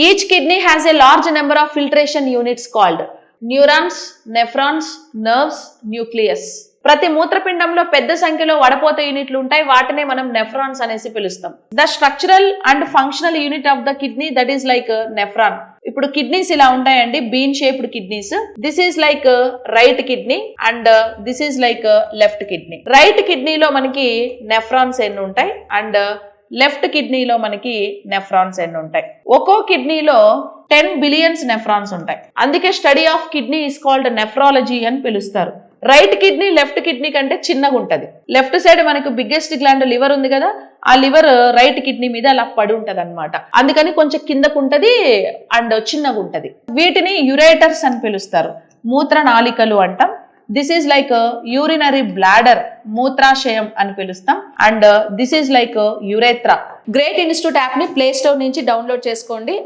Each kidney has a large number of filtration units called neurons, nephrons, nerves, nucleus. ప్రతి మూత్రపిండంలో పెద్ద సంఖ్యలో వడపోత యూనిట్లు ఉంటాయి, వాటినే మనం నెఫ్రాన్స్ అనేసి పిలుస్తాం. The structural and functional unit of the kidney that is like nephron. ఇప్పుడు కిడ్నీస్ ఇలా ఉంటాయండి, been shaped kidneys. This is like right kidney and this is like left kidney. Right కిడ్నీలో మనకి నెఫ్రాన్స్ ఎన్ని ఉంటాయి అండ్ లెఫ్ట్ కిడ్నీలో మనకి nephrons ఎన్ని ఉంటాయి. ఒక్కో కిడ్నీలో 10 బిలియన్స్ నెఫ్రాన్స్ ఉంటాయి. అందుకే study of kidney is called nephrology అని పిలుస్తారు. రైట్ కిడ్నీ లెఫ్ట్ కిడ్నీ కంటే చిన్నగా ఉంటది. లెఫ్ట్ సైడ్ మనకు బిగ్గెస్ట్ గ్లాండ్ లివర్ ఉంది కదా, ఆ లివర్ రైట్ కిడ్నీ మీద అలా పడి ఉంటది అనమాట. అందుకని కొంచెం కిందకు ఉంటది అండ్ చిన్నగా ఉంటది. వీటిని యురేటర్స్ అని పిలుస్తారు, మూత్ర నాళికలు అంటాం. This is like urinary bladder, మూత్రాశయం అని పిలుస్తాం. And this is like urethra. Great institute app ని ప్లే స్టోర్ నుంచి డౌన్లోడ్ చేసుకోండి.